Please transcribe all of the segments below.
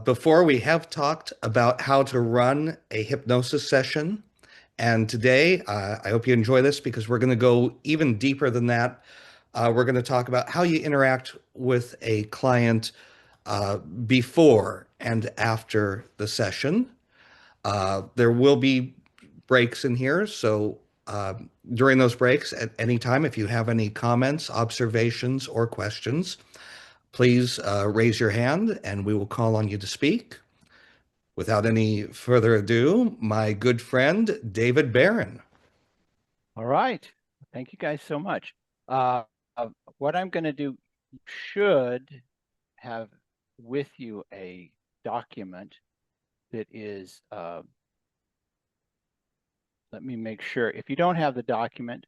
Before, we have talked about how to run a hypnosis session. And today, I hope you enjoy this because we're going to go even deeper than that. We're going to talk about how you interact with a client before and after the session. There will be breaks in here. So during those breaks, at any time, if you have any comments, observations, or questions, please raise your hand and we will call on you to speak. Without any further ado, my good friend, David Barron. All right. Thank you guys so much. Uh, uh, what I'm going to do, you should have with you a document that is, let me make sure. If you don't have the document,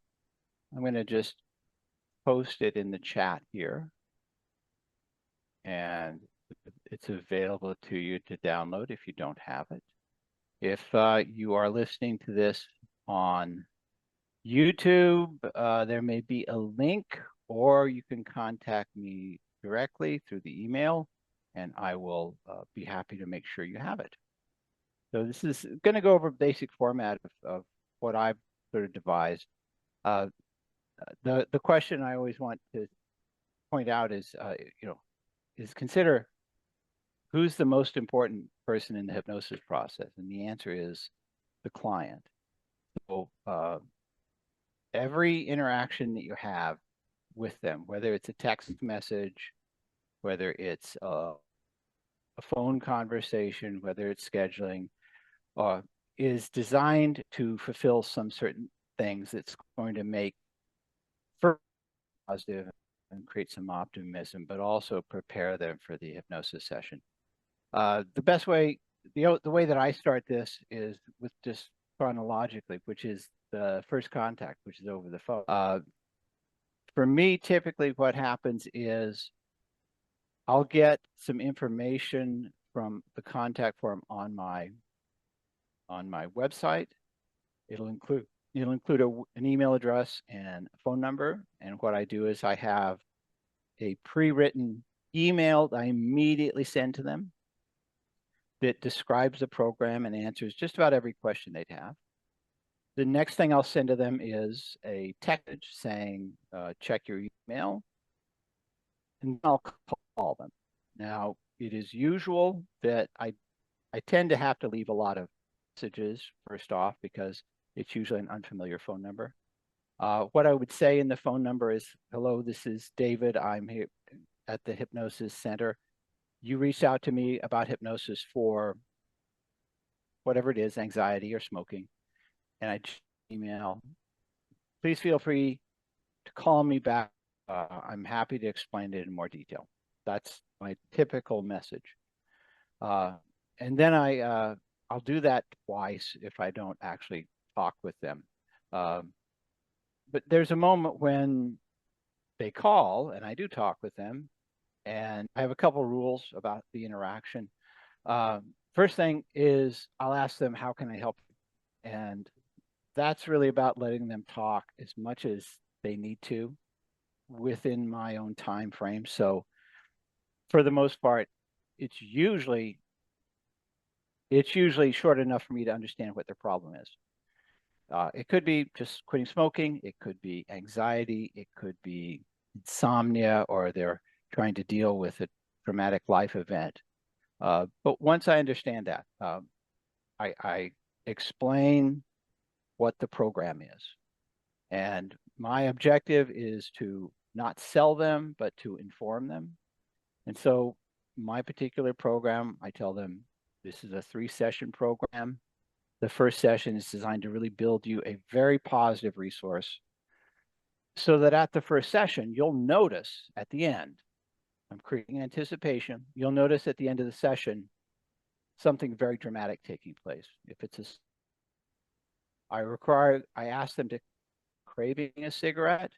I'm going to just post it in the chat here. And it's available to you to download if you don't have it. If you are listening to this on YouTube, there may be a link, or you can contact me directly through the email, and I will be happy to make sure you have it. So this is going to go over basic format of what I've sort of devised. The question I always want to point out is, is consider who's the most important person in the hypnosis process, and the answer is the client. So every interaction that you have with them, whether it's a text message, whether it's a phone conversation, whether it's scheduling, is designed to fulfill some certain things that's going to make for positive and create some optimism, but also prepare them for the hypnosis session. The best way, the way that I start this is with just chronologically, which is the first contact, which is over the phone. For me, typically what happens is I'll get some information from the contact form on my website. It'll include an email address and a phone number. And what I do is I have a pre-written email that I immediately send to them that describes the program and answers just about every question they'd have. The next thing I'll send to them is a text saying, check your email, and I'll call them. Now, it is usual that I tend to have to leave a lot of messages first off because it's usually an unfamiliar phone number. What I would say in the phone number is, hello, this is David. I'm here at the Hypnosis Center. You reached out to me about hypnosis for whatever it is, anxiety or smoking. And I email, please feel free to call me back. I'm happy to explain it in more detail. That's my typical message. And then I'll do that twice if I don't actually talk with them. But there's a moment when they call and I do talk with them, and I have a couple rules about the interaction. First thing is I'll ask them, how can I help you? And that's really about letting them talk as much as they need to within my own time frame. So for the most part, it's usually short enough for me to understand what their problem is. It could be just quitting smoking. It could be anxiety. It could be insomnia, or they're trying to deal with a traumatic life event. But once I understand that, I explain what the program is. And my objective is to not sell them, but to inform them. And so my particular program, I tell them, this is a 3-session program. The first session is designed to really build you a very positive resource so that at the first session, you'll notice at the end, I'm creating anticipation, you'll notice at the end of the session, something very dramatic taking place. If it's I ask them to craving a cigarette,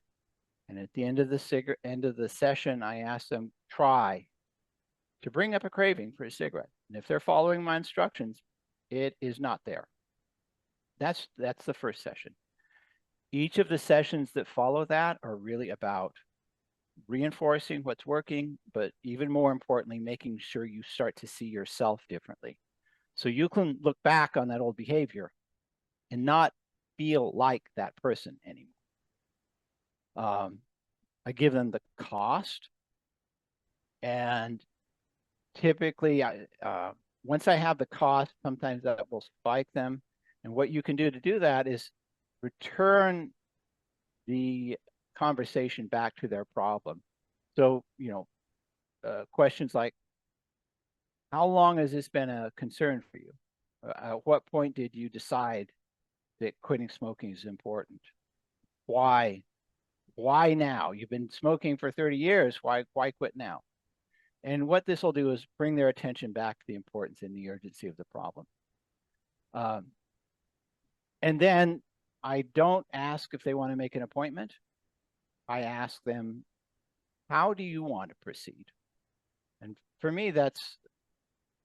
and at the end of the session, I ask them try to bring up a craving for a cigarette. And if they're following my instructions, it is not there. That's the first session. Each of the sessions that follow that are really about reinforcing what's working, but even more importantly, making sure you start to see yourself differently. So you can look back on that old behavior and not feel like that person anymore. I give them the cost, and typically, once I have the cost, sometimes that will spike them. And what you can do to do that is return the conversation back to their problem. So, questions like, how long has this been a concern for you? At what point did you decide that quitting smoking is important? Why? Why now? You've been smoking for 30 years. Why quit now? And what this will do is bring their attention back to the importance and the urgency of the problem. And then I don't ask if they want to make an appointment. I ask them, how do you want to proceed? And for me, that's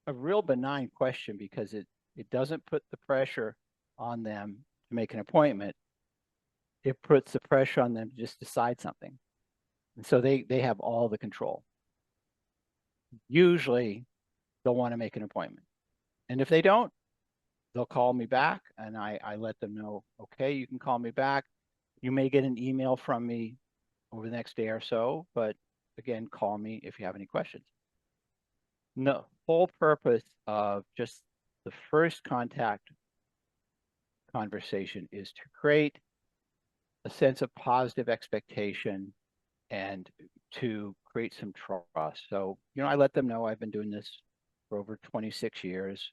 a real benign question because it doesn't put the pressure on them to make an appointment. It puts the pressure on them to just decide something. And so they have all the control. Usually they'll want to make an appointment. And if they don't, they'll call me back and I let them know, okay, you can call me back. You may get an email from me over the next day or so, but again, call me if you have any questions. The whole purpose of just the first contact conversation is to create a sense of positive expectation and to create some trust. So, I let them know I've been doing this for over 26 years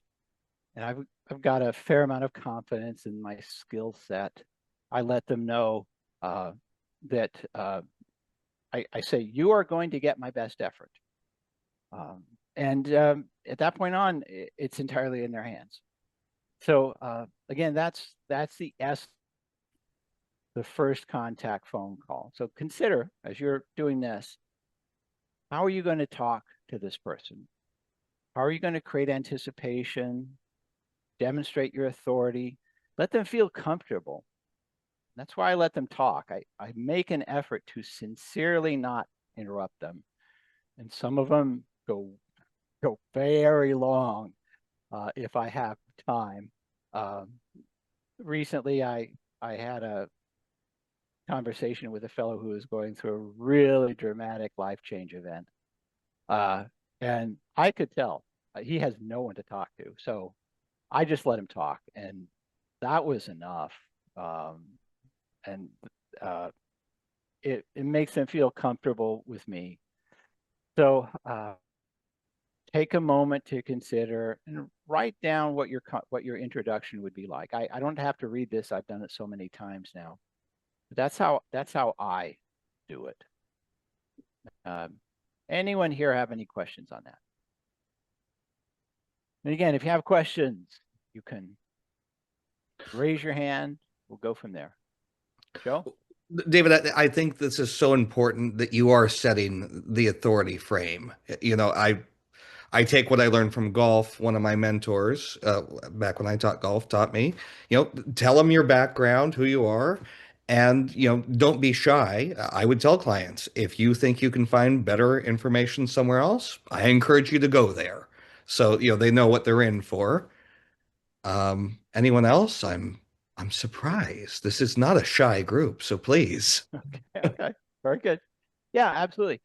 and I've got a fair amount of confidence in my skill set. I let them know that I say, you are going to get my best effort. And at that point on, it's entirely in their hands. So again, that's the the first contact phone call. So consider, as you're doing this, how are you going to talk to this person? How are you going to create anticipation, demonstrate your authority, let them feel comfortable? That's why I let them talk. I make an effort to sincerely not interrupt them. And some of them go very long if I have time. Recently, I had a conversation with a fellow who was going through a really dramatic life change event. And I could tell he has no one to talk to. So I just let him talk. And that was enough. And it makes them feel comfortable with me. So take a moment to consider and write down what your introduction would be like. I don't have to read this. I've done it so many times now. But that's how I do it. Anyone here have any questions on that? And again, if you have questions, you can raise your hand. We'll go from there. Joe? David, I think this is so important that you are setting the authority frame. I take what I learned from golf. One of my mentors, back when I taught golf, taught me, tell them your background, who you are, and, don't be shy. I would tell clients, if you think you can find better information somewhere else, I encourage you to go there. So, they know what they're in for. Anyone else? I'm surprised. This is not a shy group, so please. Okay. Very good. Yeah, absolutely.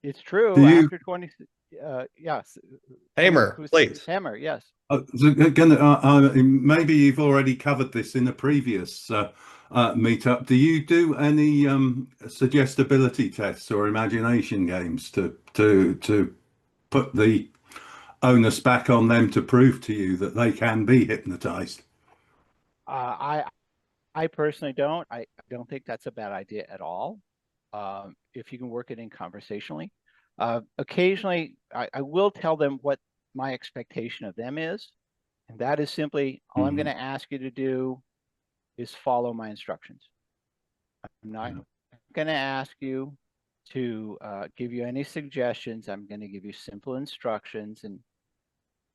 It's Do true. you, After 20, yes. Hamer, please. Hammer? Yes. maybe you've already covered this in a previous meetup. Do you do any suggestibility tests or imagination games to put the onus back on them to prove to you that they can be hypnotized? I I personally don't. I don't think that's a bad idea at all. If you can work it in conversationally. Occasionally, I will tell them what my expectation of them is. And that is simply all I'm going Mhm. to ask you to do is follow my instructions. I'm not Yeah. going to ask you to give you any suggestions. I'm going to give you simple instructions. And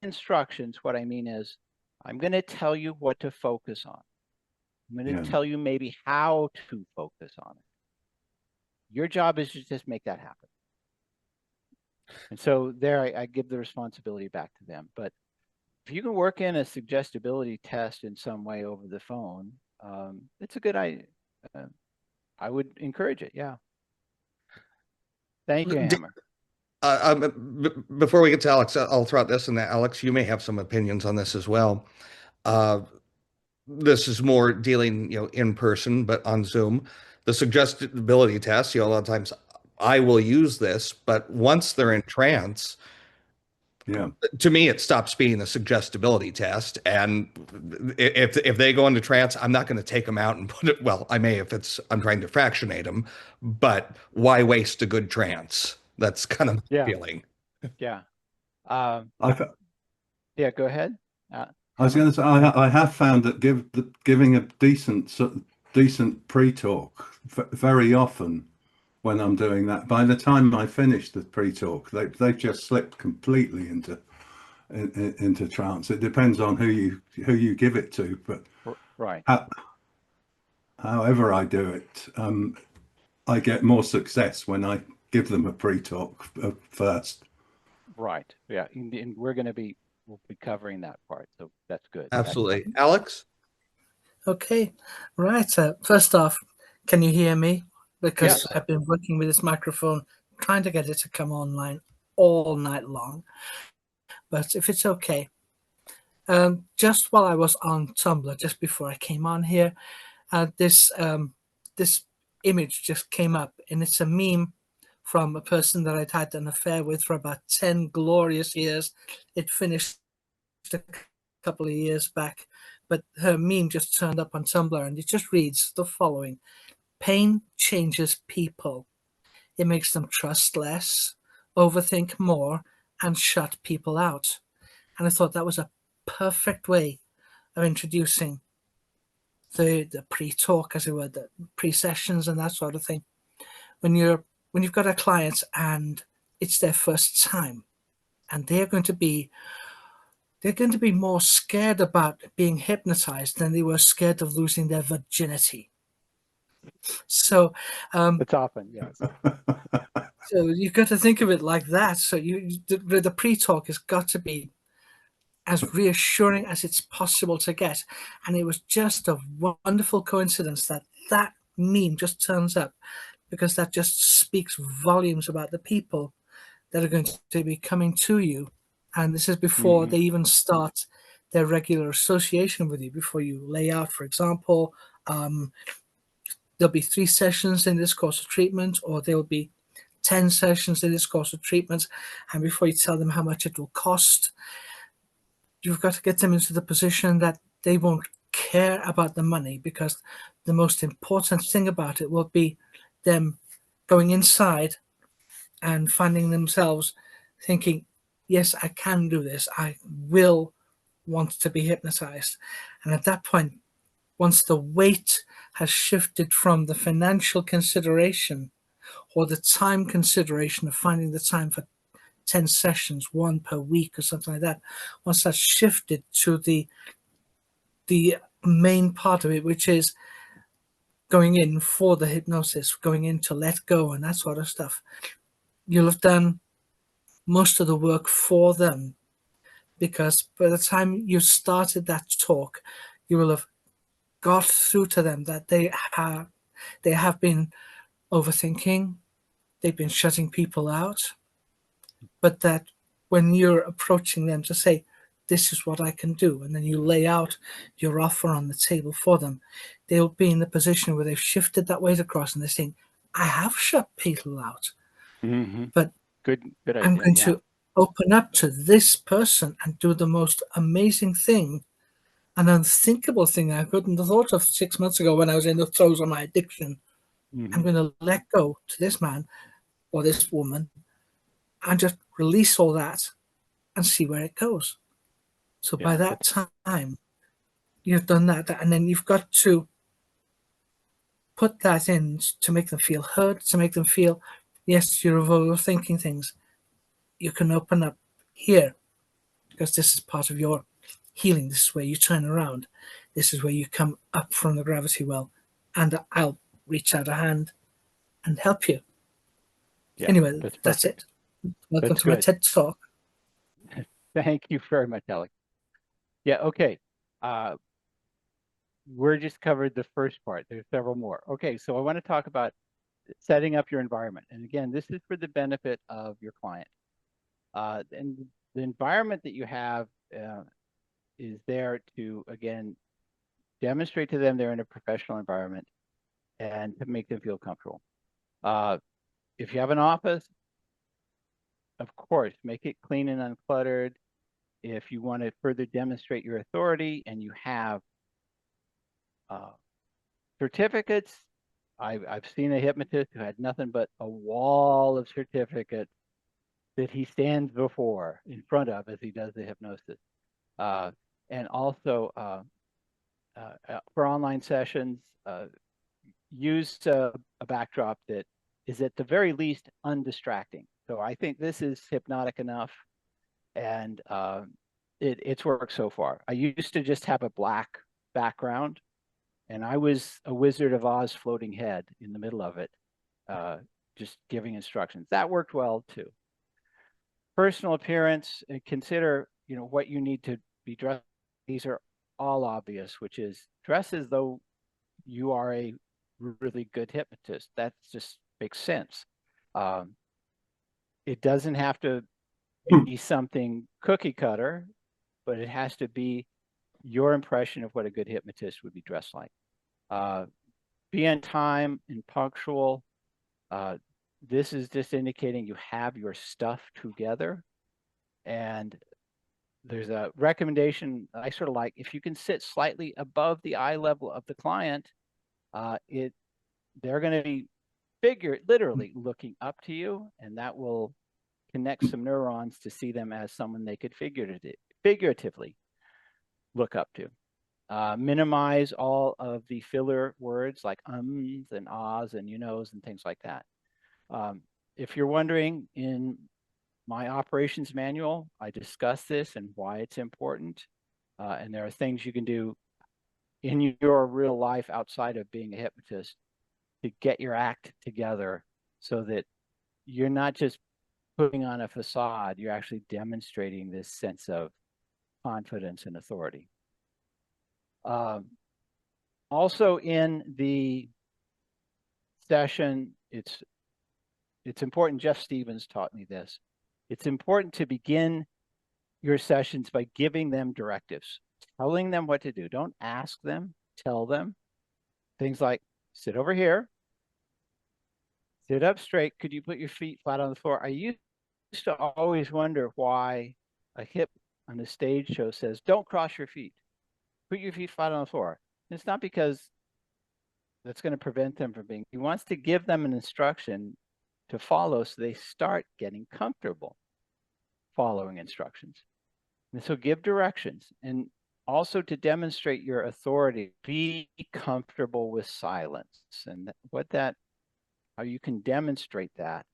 instructions, what I mean is, I'm going to tell you what to focus on. I'm going to Yeah. tell you maybe how to focus on it. Your job is to just make that happen. And so there I give the responsibility back to them. But if you can work in a suggestibility test in some way over the phone, it's a good idea. I would encourage it. Yeah. Thank you, Hammer. Before we get to Alex, I'll throw out this and that. Alex, you may have some opinions on this as well. This is more dealing, in person, but on Zoom. The suggestibility test, a lot of times I will use this, but once they're in trance, Yeah. to me, it stops being a suggestibility test. And if they go into trance, I'm not going to take them out and put it. Well, I may if I'm trying to fractionate them, but why waste a good trance? That's kind of my feeling. Yeah. I Go ahead. I was going to say I have found that giving a decent pre-talk very often when I'm doing that, by the time I finish the pre-talk, they've just slipped completely into trance. It depends on who you give it to, but right. However I do it, I get more success when I give them a pre-talk first. Right. Yeah. And we'll be covering that part, so that's good. Absolutely. Alex? Okay. Right. First off, can you hear me? Because Yes. I've been working with this microphone, trying to get it to come online all night long. But if it's okay, just while I was on Tumblr, just before I came on here, this image just came up, and it's a meme from a person that I'd had an affair with for about 10 glorious years. It finished a couple of years back, but her meme just turned up on Tumblr, and it just reads the following: pain changes people. It makes them trust less, overthink more, and shut people out. And I thought that was a perfect way of introducing the pre-talk, as it were, the pre-sessions and that sort of thing. When you've got a client and it's their first time, and they're going to be more scared about being hypnotized than they were scared of losing their virginity. So it's often, yes. So you've got to think of it like that. So the pre-talk has got to be as reassuring as it's possible to get. And it was just a wonderful coincidence that meme just turns up, because that just speaks volumes about the people that are going to be coming to you. And this is before they even start their regular association with you, before you lay out, for example, there'll be 3 sessions in this course of treatment, or there'll be 10 sessions in this course of treatment. And before you tell them how much it will cost, you've got to get them into the position that they won't care about the money, because the most important thing about it will be them going inside and finding themselves thinking, yes, I can do this. I will want to be hypnotized. And at that point, once the weight has shifted from the financial consideration or the time consideration of finding the time for 10 sessions, 1 per week or something like that, once that's shifted to the main part of it, which is going in for the hypnosis, going in to let go and that sort of stuff, you'll have done most of the work for them, because by the time you started that talk, you will have got through to them that they have been overthinking, they've been shutting people out, but that when you're approaching them to say, this is what I can do, and then you lay out your offer on the table for them, they'll be in the position where they've shifted that weight across and they're saying, I have shut people out, but good idea. I'm going to open up to this person and do the most amazing thing, an unthinkable thing I couldn't have thought of 6 months ago when I was in the throes of my addiction. I'm going to let go to this man or this woman and just release all that and see where it goes. So by that time, you've done that, and then you've got to put that in to make them feel heard, to make them feel, yes, you're overthinking things. You can open up here, because this is part of your healing. This is where you turn around. This is where you come up from the gravity well, and I'll reach out a hand and help you. Yeah, Anyway, that's that's perfect. it. Welcome That's to my good. TED Talk. Thank you very much, Alex. Yeah, okay. We're just covered the first part. There's several more. Okay, so I want to talk about setting up your environment. And again, this is for the benefit of your client. And the environment that you have is there to, again, demonstrate to them they're in a professional environment and to make them feel comfortable. If you have an office, of course, make it clean and uncluttered. If you want to further demonstrate your authority and you have certificates, I've seen a hypnotist who had nothing but a wall of certificates that he stands before, in front of, as he does the hypnosis. And also for online sessions, use a backdrop that is at the very least undistracting. So I think this is hypnotic enough, and it's worked so far. I used to just have a black background, and I was a Wizard of Oz floating head in the middle of it, just giving instructions. That worked well too. Personal appearance, and consider, what you need to be dressed. These are all obvious, which is dress as though you are a really good hypnotist. That just makes sense. It doesn't have to be something cookie cutter, but it has to be your impression of what a good hypnotist would be dressed like. Be on time and punctual. This is just indicating you have your stuff together. And there's a recommendation I sort of like, if you can sit slightly above the eye level of the client, they're going to be literally looking up to you, and that will connect some neurons to see them as someone they could figuratively look up to. Minimize all of the filler words like ums and ahs and and things like that. If you're wondering, in my operations manual, I discuss this and why it's important. And there are things you can do in your real life outside of being a hypnotist to get your act together, so that you're not just putting on a facade, you're actually demonstrating this sense of confidence and authority. Also in the session, it's important, Jeff Stevens taught me this, it's important to begin your sessions by giving them directives, telling them what to do. Don't ask them, tell them. Things like, sit over here, sit up straight, could you put your feet flat on the floor? I used to always wonder why a hip on a stage show says, don't cross your feet, put your feet flat on the floor. It's not because that's going to prevent them from being, he wants to give them an instruction to follow so they start getting comfortable following instructions. And so give directions, and also to demonstrate your authority, be comfortable with silence. And how you can demonstrate that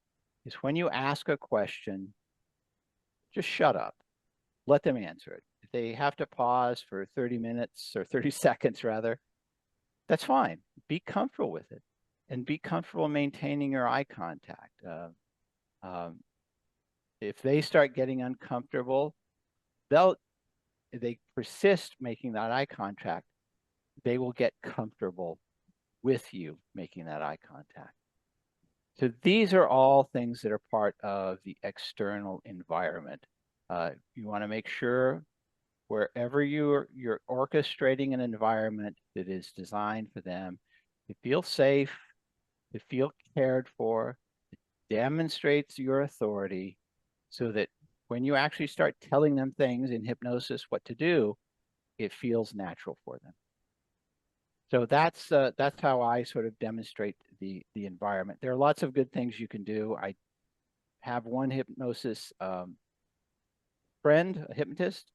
is when you ask a question, just shut up, let them answer it. If they have to pause for 30 minutes or 30 seconds rather, that's fine. Be comfortable with it, and be comfortable maintaining your eye contact. If they start getting uncomfortable, they persist making that eye contact, they will get comfortable with you making that eye contact. So these are all things that are part of the external environment. You want to make sure wherever you're orchestrating an environment that is designed for them to feel safe, to feel cared for, it demonstrates your authority, so that when you actually start telling them things in hypnosis, what to do, it feels natural for them. So that's how I sort of demonstrate the environment. There are lots of good things you can do. I have one hypnosis friend, a hypnotist.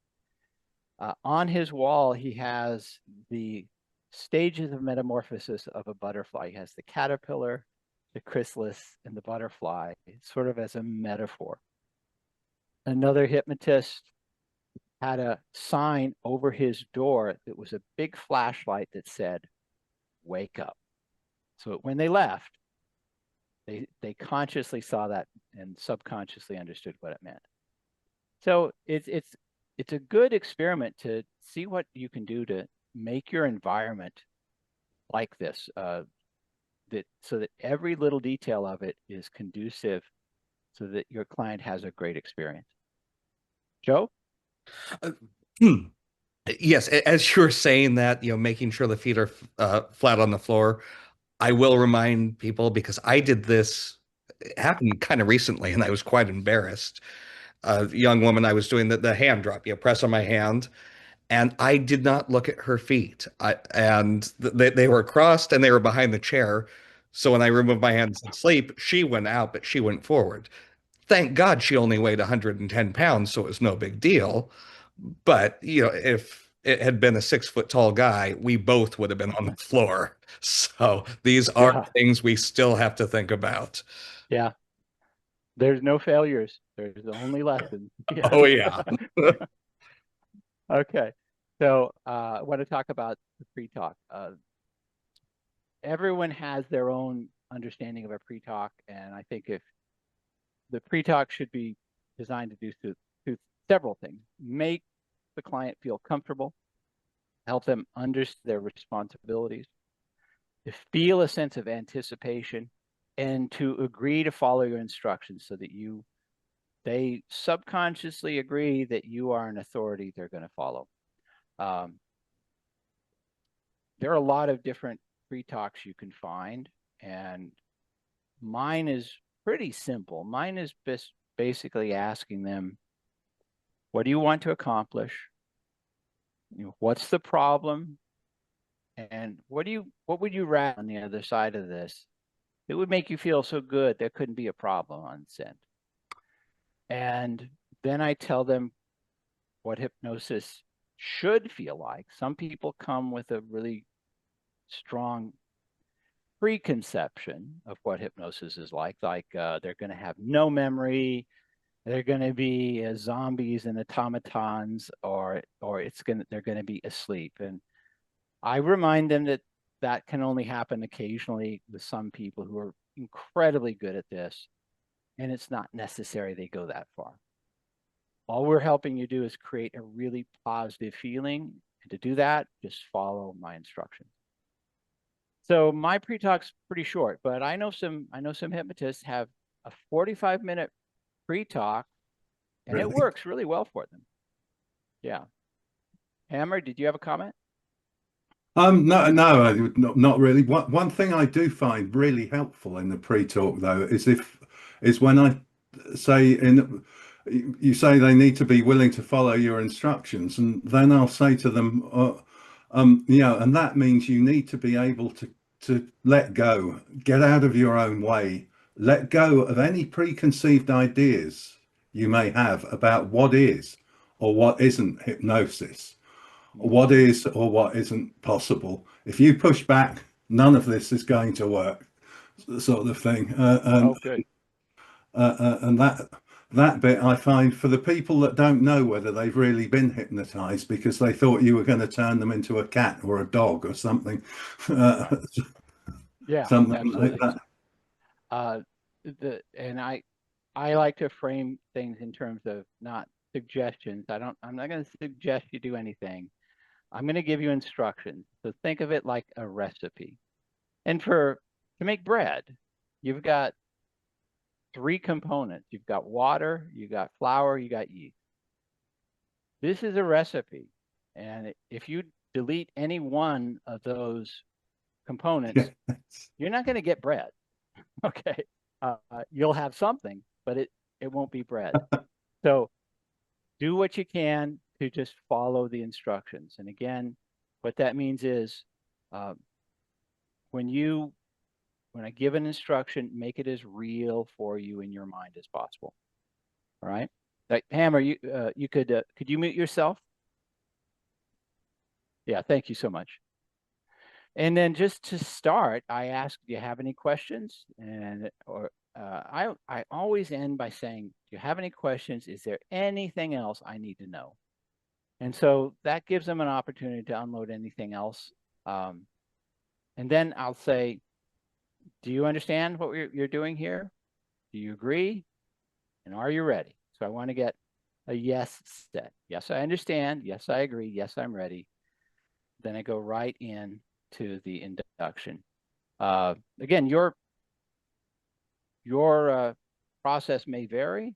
On his wall, he has the stages of metamorphosis of a butterfly. He has the caterpillar, the chrysalis, and the butterfly, sort of as a metaphor. Another hypnotist had a sign over his door that was a big flashlight that said, "Wake up." So when they left, They consciously saw that and subconsciously understood what it meant. So it's a good experiment to see what you can do to make your environment like this, so that every little detail of it is conducive so that your client has a great experience. Joe? Yes, as you're saying that, making sure the feet are flat on the floor, I will remind people because I did this, it happened kind of recently, and I was quite embarrassed. A young woman, I was doing the hand drop, press on my hand, and I did not look at her feet. And they were crossed and they were behind the chair. So when I removed my hands to sleep, she went out, but she went forward. Thank God she only weighed 110 pounds, so it was no big deal. But, if it had been a 6 foot tall guy, we both would have been on the floor. So these are Yeah. things we still have to think about. Yeah. There's no failures. There's only lessons. Yes. Oh, yeah. Okay. So I want to talk about the pre-talk. Everyone has their own understanding of a pre-talk, and I think if the pre-talk should be designed to do several things: make the client feel comfortable, help them understand their responsibilities, to feel a sense of anticipation, and to agree to follow your instructions so that they subconsciously agree that you are an authority they're going to follow. There are a lot of different pre-talks you can find, and mine is pretty simple. Mine is basically asking them, what do you want to accomplish? What's the problem? And what would you rather on the other side of this? It would make you feel so good there couldn't be a problem on send. And then I tell them what hypnosis should feel like. Some people come with a really strong preconception of what hypnosis is like they're going to have no memory, they're going to be zombies and automatons, or they're going to be asleep. And I remind them that can only happen occasionally with some people who are incredibly good at this, and it's not necessary they go that far. All we're helping you do is create a really positive feeling, and to do that, just follow my instructions. So my pre-talk's pretty short, but I know some hypnotists have a 45-minute pre-talk, and Really? it works really well for them. Yeah. Hammer, did you have a comment? No, not really. One thing I do find really helpful in the pre-talk though is when I say you say they need to be willing to follow your instructions, and then I'll say to them, and that means you need to be able to let go, get out of your own way, let go of any preconceived ideas you may have about what is or what isn't hypnosis, what is or what isn't possible. If you push back, none of this is going to work, sort of thing. Oh, good. And that bit I find for the people that don't know whether they've really been hypnotized because they thought you were going to turn them into a cat or a dog or something, Yeah, something absolutely. like that. And I like to frame things in terms of not suggestions. I'm not going to suggest you do anything. I'm going to give you instructions. So think of it like a recipe. And to make bread, you've got 3 components. You've got water, you got flour, you got yeast. This is a recipe. And if you delete any one of those components, that. you're not going to get bread. Okay. You'll have something, but it won't be bread. So do what you can to just follow the instructions. And again, what that means is when I give an instruction, make it as real for you in your mind as possible. All right. Hammer, you could you mute yourself? Yeah, thank you so much. And then just to start, I ask, do you have any questions? I always end by saying, do you have any questions? Is there anything else I need to know? And so that gives them an opportunity to unload anything else. And then I'll say, Do you understand what you're doing here? Do you agree? And are you ready? So I want to get a yes set. Yes, I understand. Yes, I agree. Yes, I'm ready. Then I go right in to the induction. Again, your process may vary.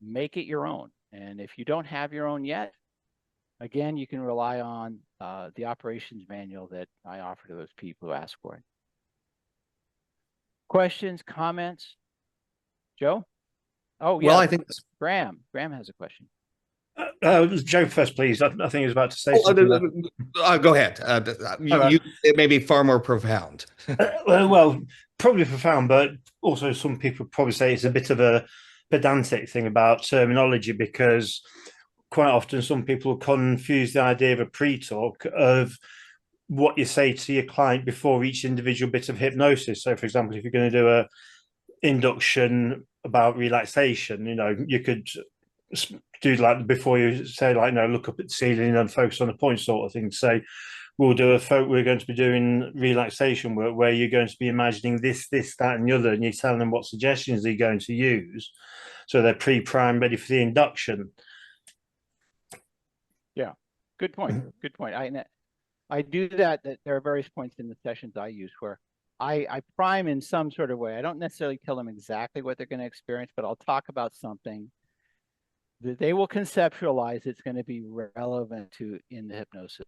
Make it your own. And if you don't have your own yet, again, you can rely on the operations manual that I offer to those people who ask for it. Questions, comments? Joe? Oh, Well, yeah. I think. Graham. Graham has a question. Joe first, please. I think he was about to say Oh, something. go ahead. It may be far more profound. Well, probably profound, but also some people probably say it's a bit of a pedantic thing about terminology, because quite often some people confuse the idea of a pre-talk of what you say to your client before each individual bit of hypnosis. So, for example, if you're going to do a induction about relaxation, you could do like before you say, like, look up at the ceiling and focus on a point sort of thing. Say, we're going to be doing relaxation work where you're going to be imagining this, that, and the other, and you're telling them what suggestions they're going to use, so they're pre-primed, ready for the induction. Yeah, good point. Good point. I do that. There are various points in the sessions I use where I prime in some sort of way. I don't necessarily tell them exactly what they're going to experience, but I'll talk about something that they will conceptualize it's going to be relevant to in the hypnosis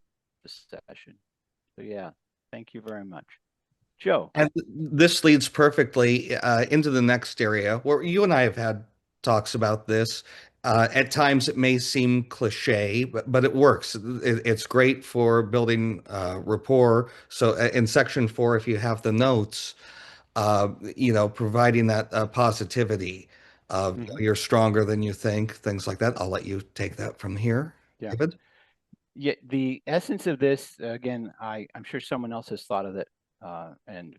session. So yeah, thank you very much. Joe. And this leads perfectly into the next area where you and I have had talks about this. At times it may seem cliche, but it works. It's great for building rapport. So in section 4, if you have the notes, providing that positivity of you're stronger than you think, things like that. I'll let you take that from here, Yeah. David. Yeah, the essence of this, again, I'm sure someone else has thought of it, and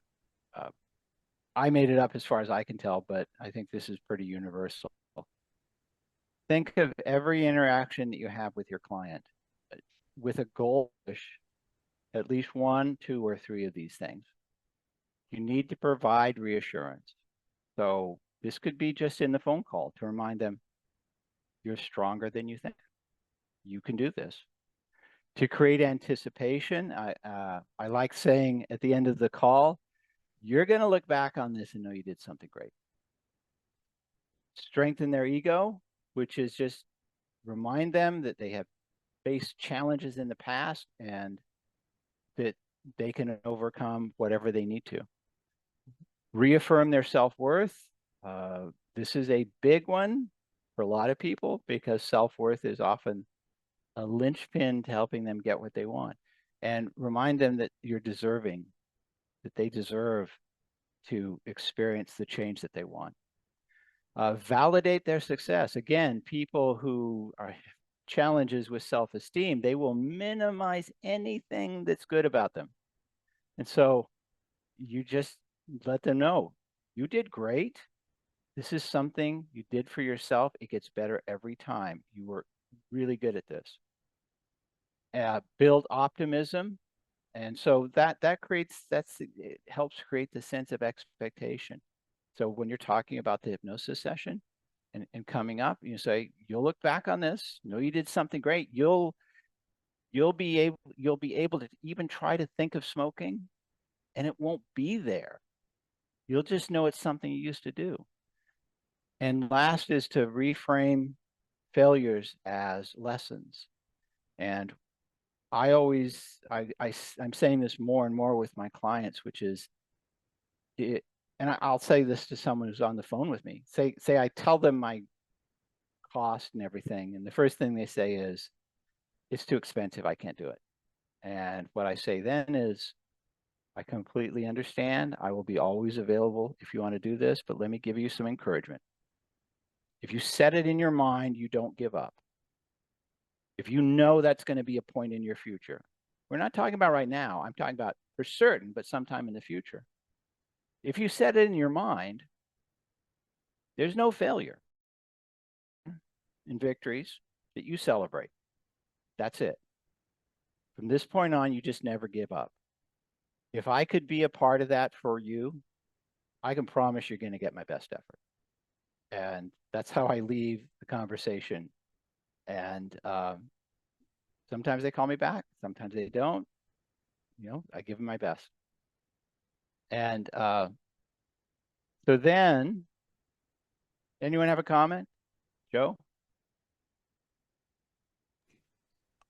I made it up as far as I can tell, but I think this is pretty universal. Think of every interaction that you have with your client with a goal, at least 1, 2, or 3 of these things. You need to provide reassurance. So this could be just in the phone call to remind them, you're stronger than you think. You can do this. To create anticipation, I like saying at the end of the call, you're going to look back on this and know you did something great. Strengthen their ego, which is just remind them that they have faced challenges in the past and that they can overcome whatever they need to. Reaffirm their self-worth. This is a big one for a lot of people because self-worth is often a linchpin to helping them get what they want. And remind them that you're deserving, that they deserve to experience the change that they want. Validate their success. Again, people who are challenges with self-esteem, they will minimize anything that's good about them. And so you just let them know, you did great. This is something you did for yourself. It gets better every time. You were really good at this. Build optimism. And so it helps create the sense of expectation. So when you're talking about the hypnosis session and coming up, you say, you'll look back on this, know you did something great. You'll be able to even try to think of smoking and it won't be there. You'll just know it's something you used to do. And last is to reframe failures as lessons. And I'm saying this more and more with my clients, which is, and I'll say this to someone who's on the phone with me. Say I tell them my cost and everything, and the first thing they say is, it's too expensive, I can't do it. And what I say then is, I completely understand. I will be always available if you want to do this, but let me give you some encouragement. If you set it in your mind, you don't give up. If you know that's going to be a point in your future, we're not talking about right now. I'm talking about for certain, but sometime in the future. If you set it in your mind, there's no failure in victories that you celebrate. That's it. From this point on, you just never give up. If I could be a part of that for you, I can promise you're going to get my best effort. And that's how I leave the conversation. And sometimes they call me back, sometimes they don't. You know, I give them my best. And so then, anyone have a comment? Joe?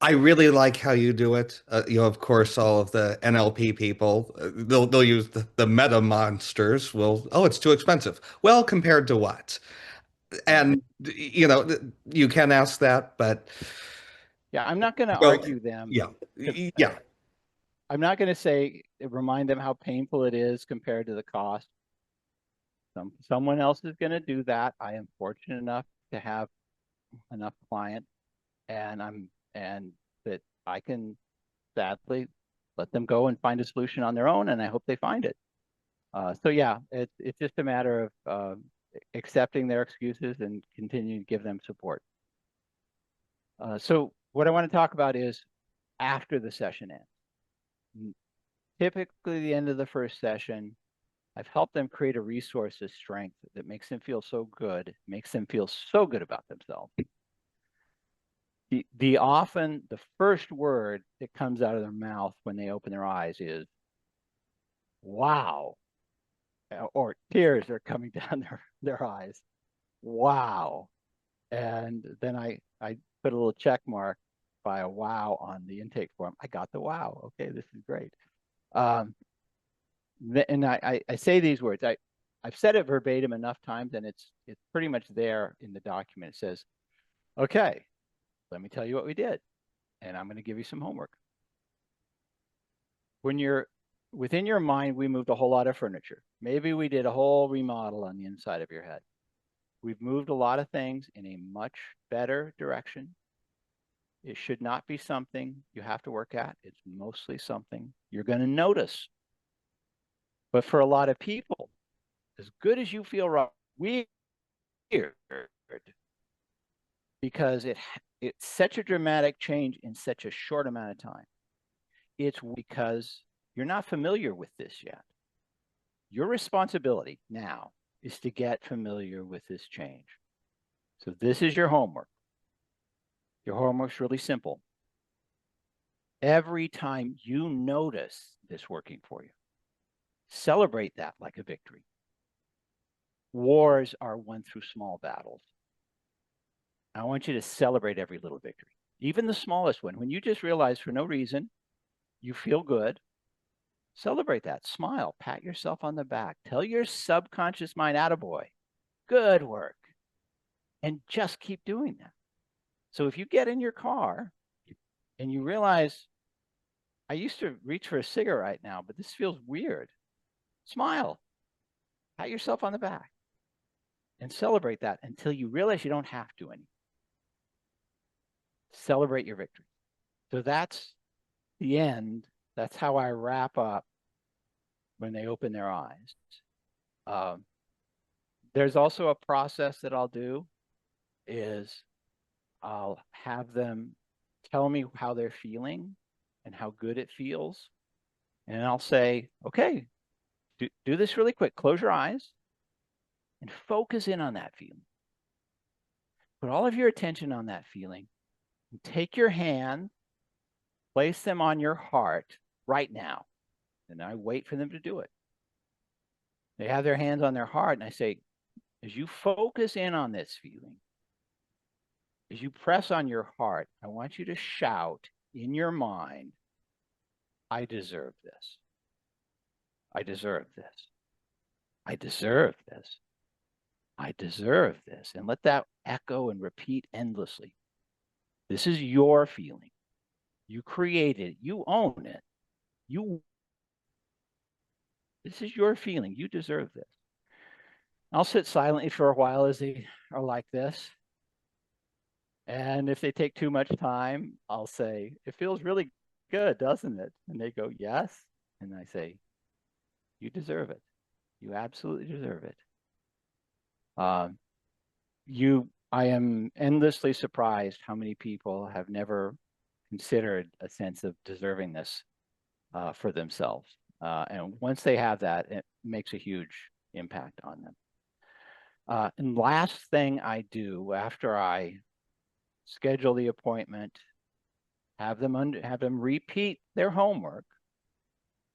I really like how you do it. You know, of course, all of the NLP people, they'll use the meta monsters. Will, oh, it's too expensive. Well, compared to what? And you know, you can ask that, but Yeah, I'm not going to well, argue them. yeah, yeah. I'm not going to say, remind them how painful it is compared to the cost. Someone else is going to do that. I am fortunate enough to have enough clients, and that I can sadly let them go and find a solution on their own, and I hope they find it. So yeah, it's just a matter of accepting their excuses and continuing to give them support. So what I want to talk about is after the session ends. Typically, the end of the first session, I've helped them create a resource of strength that makes them feel so good, makes them feel so good about themselves. Often the first word that comes out of their mouth when they open their eyes is, wow, or tears are coming down their eyes. Wow. And then I put a little check mark by a wow on the intake form. I got the wow. Okay, this is great. And I say these words. I've said it verbatim enough times, and it's pretty much there in the document. It says, okay, let me tell you what we did, and I'm going to give you some homework. When you're within your mind, we moved a whole lot of furniture. Maybe we did a whole remodel on the inside of your head. We've moved a lot of things in a much better direction. It should not be something you have to work at. It's mostly something you're going to notice. But for a lot of people, as good as you feel right, weird, because it's such a dramatic change in such a short amount of time. It's because you're not familiar with this yet. Your responsibility now is to get familiar with this change. So this is your homework. Your homework's really simple. Every time you notice this working for you, celebrate that like a victory. Wars are won through small battles. I want you to celebrate every little victory, even the smallest one. When you just realize for no reason, you feel good, celebrate that. Smile, pat yourself on the back. Tell your subconscious mind, attaboy, good work. And just keep doing that. So if you get in your car and you realize, I used to reach for a cigarette right now, but this feels weird. Smile, pat yourself on the back, and celebrate that until you realize you don't have to anymore. Celebrate your victory. So that's the end. That's how I wrap up when they open their eyes. There's also a process that I'll do is I'll have them tell me how they're feeling and how good it feels. And I'll say, okay, do this really quick. Close your eyes and focus in on that feeling. Put all of your attention on that feeling. And take your hand, place them on your heart right now. And I wait for them to do it. They have their hands on their heart, and I say, as you focus in on this feeling, as you press on your heart, I want you to shout in your mind, I deserve this. I deserve this. I deserve this. I deserve this. And let that echo and repeat endlessly. This is your feeling. You created it. You own it. This is your feeling. You deserve this. I'll sit silently for a while as they are like this. And if they take too much time, I'll say, it feels really good, doesn't it? And they go, yes. And I say, you deserve it. You absolutely deserve it. I am endlessly surprised how many people have never considered a sense of deservingness for themselves. And once they have that, it makes a huge impact on them. And last thing I do after I schedule the appointment, have them repeat their homework,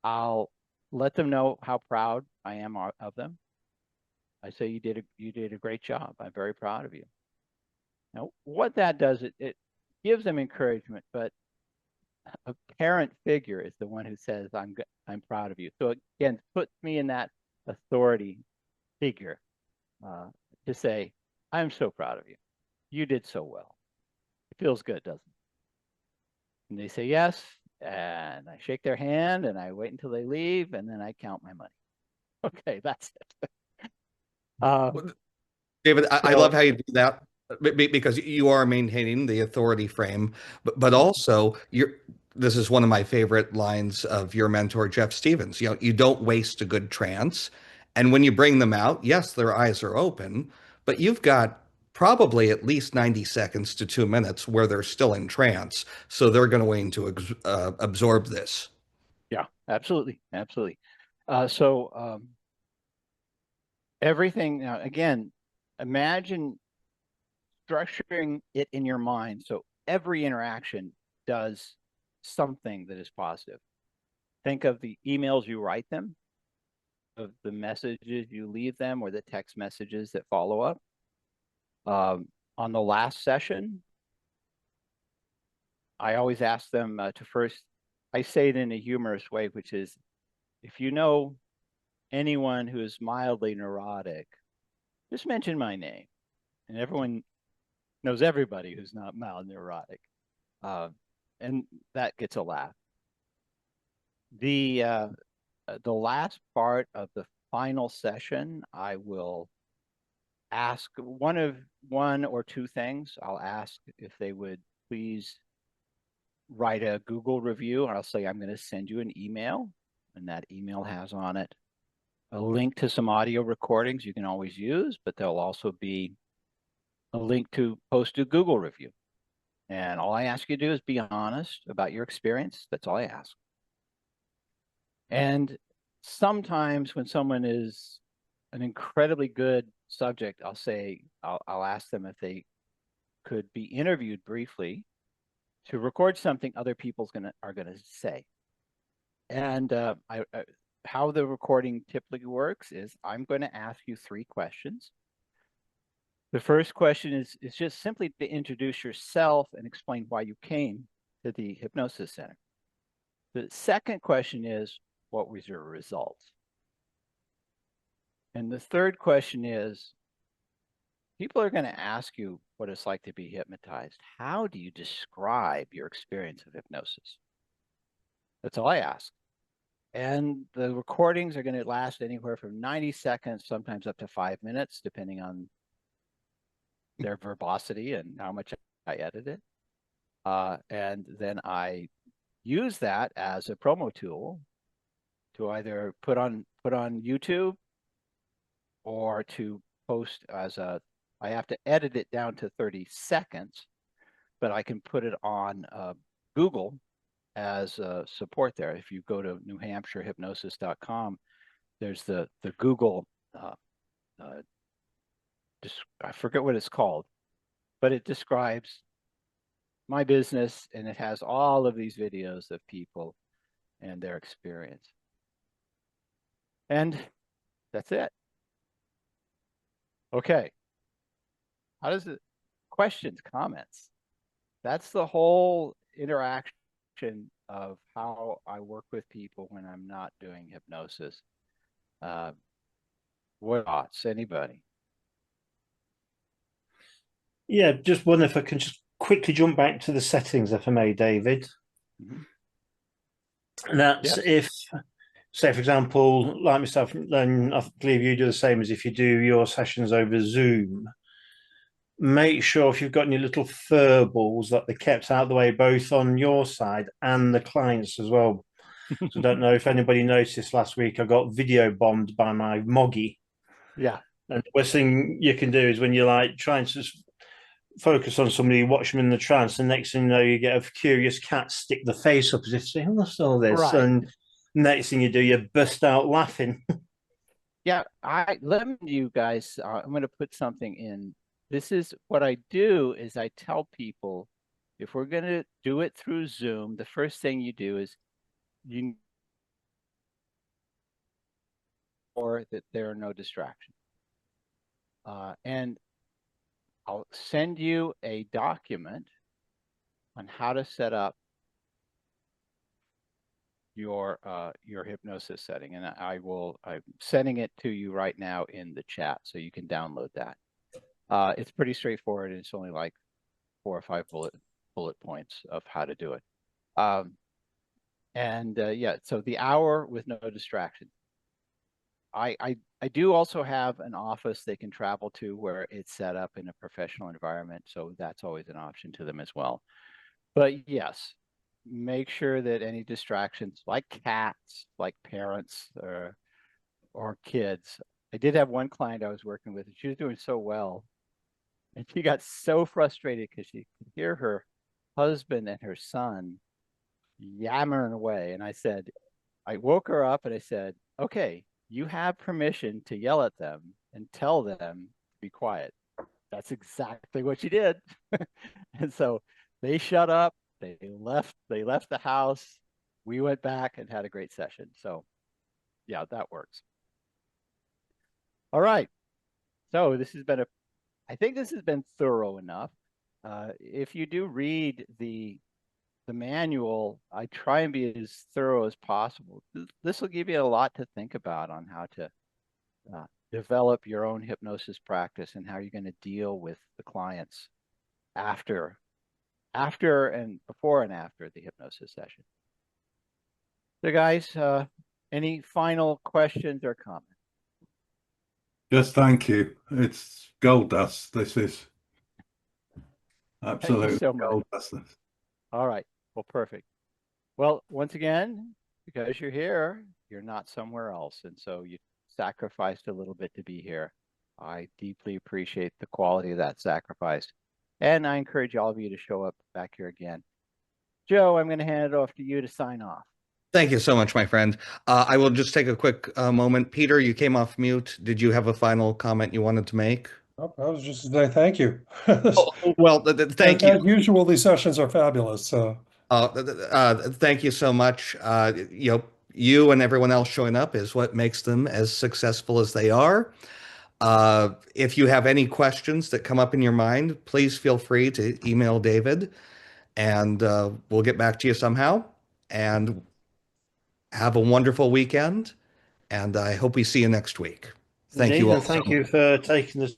I'll let them know how proud I am of them. I say, you did a great job. I'm very proud of you. Now, what that does, it gives them encouragement, but a parent figure is the one who says, I'm proud of you. So again, puts me in that authority figure to say, I'm so proud of you. You did so well. It feels good, doesn't it? And they say yes, and I shake their hand, and I wait until they leave, and then I count my money. Okay, that's it. David, I love how you do that because you are maintaining the authority frame, but also this is one of my favorite lines of your mentor, Jeff Stevens. You know, you don't waste a good trance. And when you bring them out, yes, their eyes are open, but you've got probably at least 90 seconds to 2 minutes where they're still in trance. So they're going to absorb this. Yeah, absolutely. Absolutely. So everything, now, again, imagine structuring it in your mind so every interaction does something that is positive. Think of the emails you write them, of the messages you leave them, or the text messages that follow up. On the last session, I always ask them to first, I say it in a humorous way, which is, if you know anyone who is mildly neurotic, just mention my name. And everyone knows everybody who's not mild neurotic. And that gets a laugh. The last part of the final session, I will ask one or two things. I'll ask if they would please write a Google review, and I'll say, I'm going to send you an email, and that email has on it a link to some audio recordings you can always use, but there'll also be a link to post a Google review. And all I ask you to do is be honest about your experience. That's all I ask. And sometimes when someone is an incredibly good subject, I'll ask them if they could be interviewed briefly to record something other people are gonna say. And how the recording typically works is, I'm going to ask you 3 questions. The first question is just simply to introduce yourself and explain why you came to the Hypnosis Center. The second question is, what was your results? And the third question is, people are going to ask you what it's like to be hypnotized. How do you describe your experience of hypnosis? That's all I ask. And the recordings are going to last anywhere from 90 seconds, sometimes up to 5 minutes, depending on their verbosity and how much I edit it. And then I use that as a promo tool to either put on YouTube, or to post as I have to edit it down to 30 seconds, but I can put it on Google as support there. If you go to NewHampshireHypnosis.com, there's the Google, I forget what it's called, but it describes my business, and it has all of these videos of people and their experience. And that's it. Okay. How does it, questions, comments? That's the whole interaction of how I work with people when I'm not doing hypnosis. What thoughts, anybody? Yeah, just wonder if I can just quickly jump back to the settings, if I may, David. Mm-hmm. And that's if, say, for example, like myself, then I believe you do the same as if you do your sessions over Zoom. Make sure if you've got any little furballs that they're kept out of the way, both on your side and the clients as well. So I don't know if anybody noticed last week, I got video bombed by my Moggy. Yeah. And the worst thing you can do is when you're like trying to focus on somebody, watch them in the trance, and next thing you know, you get a curious cat stick the face up as if saying, what's all this? Right. And next thing you do, you burst out laughing. Yeah, let you guys, I'm going to put something in. This is what I do is I tell people, if we're going to do it through Zoom, the first thing you do is or that there are no distractions. And I'll send you a document on how to set up your hypnosis setting, and I'm sending it to you right now in the chat so you can download that. It's pretty straightforward. It's only like 4 or 5 bullet points of how to do it. Yeah, so the hour with no distraction. I do also have an office they can travel to where it's set up in a professional environment, so that's always an option to them as well. But yes, make sure that any distractions like cats, like parents or kids. I did have one client I was working with, and she was doing so well. And she got so frustrated because she could hear her husband and her son yammering away. And I woke her up and I said, okay, you have permission to yell at them and tell them to be quiet. That's exactly what she did. And so they shut up, they left the house. We went back and had a great session. So yeah, that works. All right. So I think this has been thorough enough. If you do read the manual, I try and be as thorough as possible. This will give you a lot to think about on how to develop your own hypnosis practice and how you're going to deal with the clients after and before and after the hypnosis session. So guys, any final questions or comments? Just thank you. It's gold dust. This is absolutely so much. gold dust. All right. Well, perfect. Well, once again, because you're here, you're not somewhere else. And so you sacrificed a little bit to be here. I deeply appreciate the quality of that sacrifice. And I encourage all of you to show up back here again. Joe, I'm going to hand it off to you to sign off. Thank you so much, my friend. I will just take a quick moment. Peter, you came off mute. Did you have a final comment you wanted to make? Oh, I was just saying thank you. Well, thank you. As usual, these sessions are fabulous. So thank you so much. You and everyone else showing up is what makes them as successful as they are. If you have any questions that come up in your mind, please feel free to email David, and we'll get back to you somehow. And have a wonderful weekend, and I hope we see you next week. Thank you all. Thank you for taking the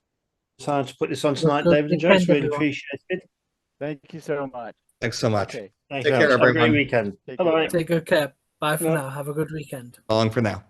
time to put this on tonight, Good David and Joe. It's weekend, really everyone. appreciated. Thank you so much. Thanks so much. Okay. Thank Take you care, very much. Have a everyone. great weekend. Take Bye-bye. care. Take good care. Bye for Yeah. now. Have a good weekend. So long for now.